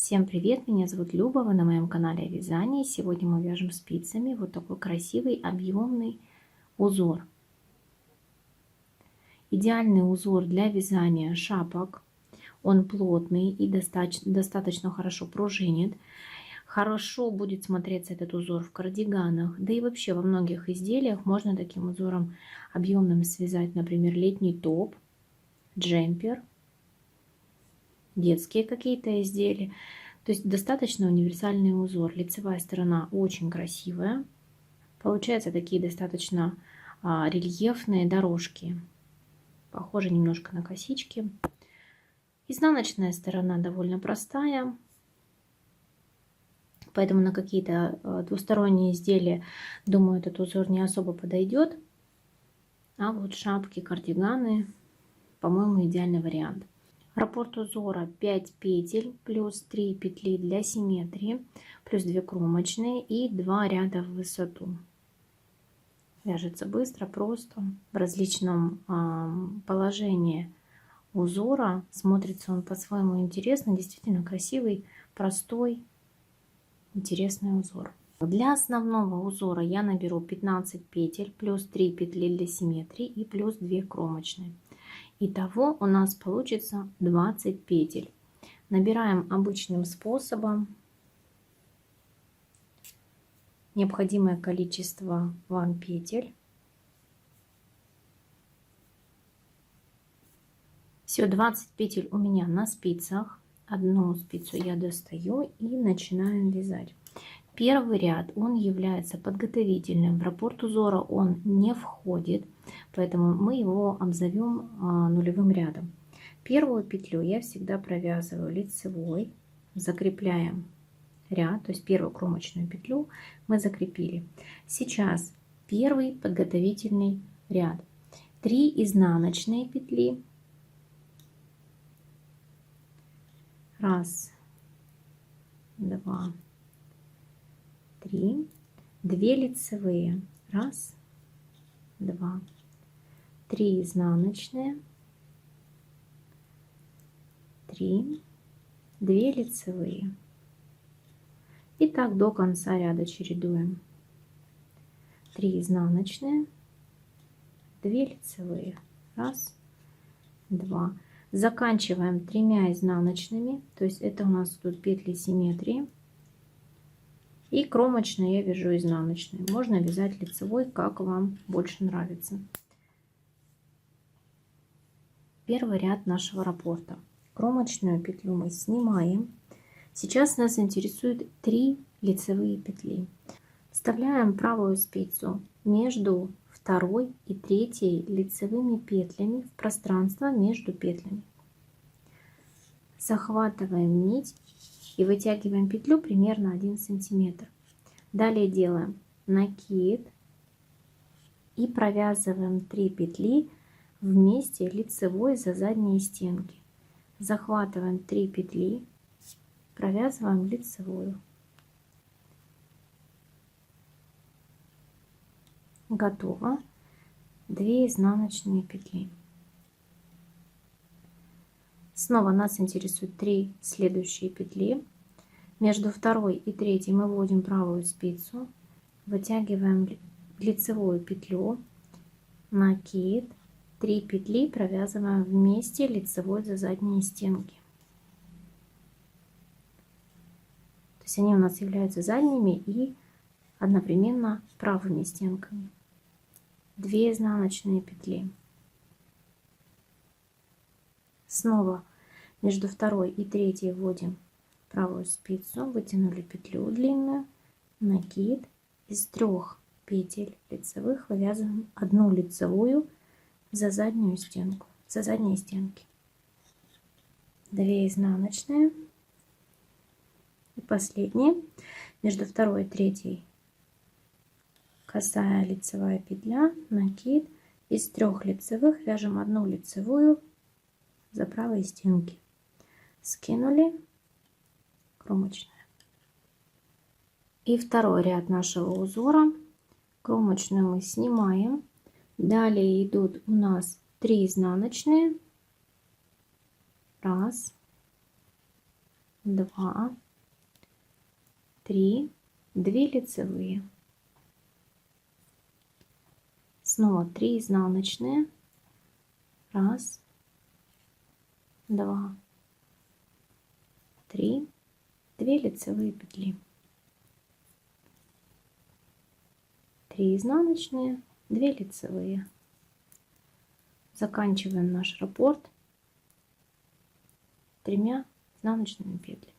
Всем привет, меня зовут Люба, вы на моем канале о вязании. Сегодня мы вяжем спицами вот такой красивый объемный узор. Идеальный узор для вязания шапок. Он плотный и достаточно хорошо пружинит. Хорошо будет смотреться этот узор в кардиганах, да и вообще во многих изделиях можно таким узором объемным связать, например, летний топ, джемпер, детские какие-то изделия. То есть достаточно универсальный узор. Лицевая сторона очень красивая. Получаются такие достаточно рельефные дорожки. Похожи немножко на косички. Изнаночная сторона довольно простая. Поэтому на какие-то двусторонние изделия, думаю, этот узор не особо подойдет. А вот шапки, кардиганы, по-моему, идеальный вариант. Раппорт узора 5 петель плюс 3 петли для симметрии, плюс 2 кромочные и 2 ряда в высоту. Вяжется быстро, просто, в различном положении узора. Смотрится он по-своему интересно, действительно красивый, простой, интересный узор. Для основного узора я наберу 15 петель плюс 3 петли для симметрии и плюс 2 кромочные. Итого у нас получится 20 петель. Набираем обычным способом необходимое количество вам петель. Все, 20 петель у меня на спицах. Одну спицу я достаю и начинаем вязать. Первый ряд, он является подготовительным. В раппорт узора он не входит, поэтому мы его обзовем нулевым рядом. Первую петлю я всегда провязываю лицевой, закрепляем ряд, то есть первую кромочную петлю мы закрепили. Сейчас первый подготовительный ряд. 3 изнаночные петли. Раз, два, 3, 2 лицевые, 1, 2, 3 изнаночные, 3, 2 лицевые. И так до конца ряда чередуем. 3 изнаночные, 2 лицевые, 1, 2. Заканчиваем 3 изнаночными, то есть это у нас тут петли симметрии. И кромочные я вяжу изнаночные. Можно вязать лицевой, как вам больше нравится. Первый ряд нашего раппорта. Кромочную петлю мы снимаем. Сейчас нас интересует 3 лицевые петли. Вставляем правую спицу между второй и третьей лицевыми петлями в пространство между петлями. Захватываем нить и вытягиваем петлю примерно 1 сантиметр. Далее делаем накид и провязываем 3 петли вместе лицевой за задние стенки. Захватываем 3 петли, провязываем лицевую. Готово. 2 изнаночные петли. Снова нас интересуют 3 следующие петли. Между второй и третьей мы вводим правую спицу, вытягиваем лицевую петлю, накид, 3 петли провязываем вместе лицевой за задние стенки. То есть они у нас являются задними и одновременно правыми стенками. 2 изнаночные петли. Снова между второй и третьей вводим правую спицу, вытянули петлю длинную, накид, из 3 петель лицевых вывязываем 1 лицевую за заднюю стенку, за задние стенки. 2 изнаночные. И последние между второй и третьей косая лицевая петля, накид, из 3 лицевых вяжем 1 лицевую за правые стенки. Скинули, кромочная. И второй ряд нашего узора. Кромочную мы снимаем. Далее идут у нас 3 изнаночные. 1, 2, 3, 2 лицевые. Снова 3 изнаночные. 1, 2, 3, 2 лицевые петли. 3 изнаночные, 2 лицевые. Заканчиваем наш раппорт 3 изнаночными петлями.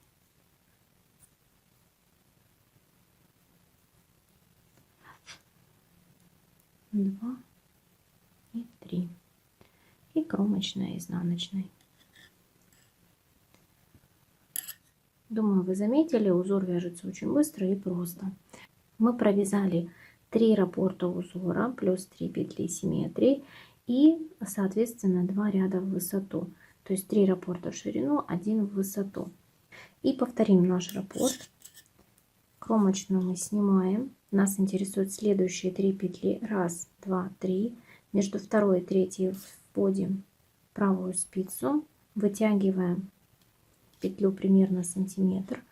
Два и 3. И кромочная изнаночной. Думаю, вы заметили, узор вяжется очень быстро и просто. Мы провязали 3 раппорта узора плюс 3 петли симметрии и, соответственно, 2 ряда в высоту. То есть 3 раппорта в ширину, 1 в высоту. И повторим наш раппорт. Кромочную мы снимаем. Нас интересуют следующие 3 петли. 1, 2, 3. Между второй и третьей вводим правую спицу, вытягиваем петлю примерно сантиметр,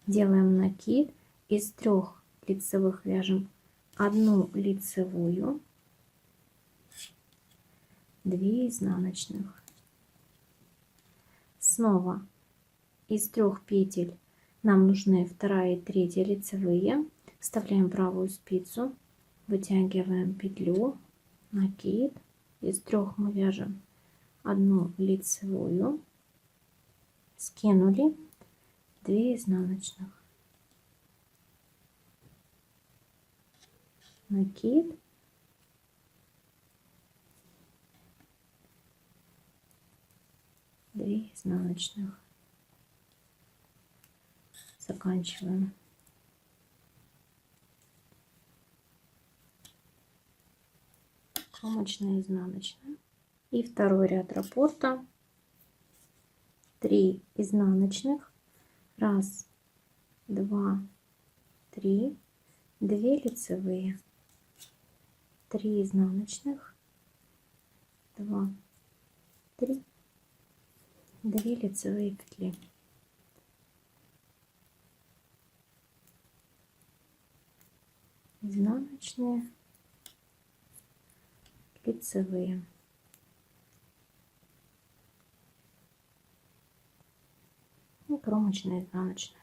делаем накид, из 3 лицевых вяжем 1 лицевую, 2 изнаночных. Снова из 3 петель нам нужны 2 и 3 лицевые, вставляем правую спицу, вытягиваем петлю, накид, из 3 мы вяжем 1 лицевую, скинули, 2 изнаночных, накид, 2 изнаночных, заканчиваем. Кромочная, изнаночная. И второй ряд раппорта. 3 изнаночных. 1, 2, 3. 2 лицевые. 3 изнаночных. 2, 3. 2 лицевые петли. Изнаночные, лицевые. И кромочная, изнаночная.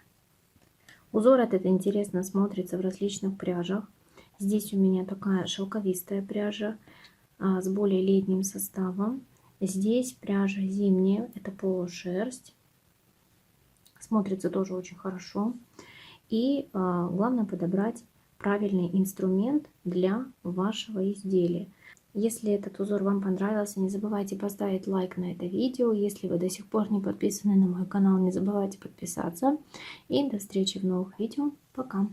Узор этот интересно смотрится в различных пряжах. Здесь у меня такая шелковистая пряжа с более летним составом. Здесь пряжа зимняя, это полушерсть. Смотрится тоже очень хорошо. И главное подобрать правильный инструмент для вашего изделия. Если этот узор вам понравился, не забывайте поставить лайк на это видео. Если вы до сих пор не подписаны на мой канал, не забывайте подписаться. И до встречи в новых видео. Пока!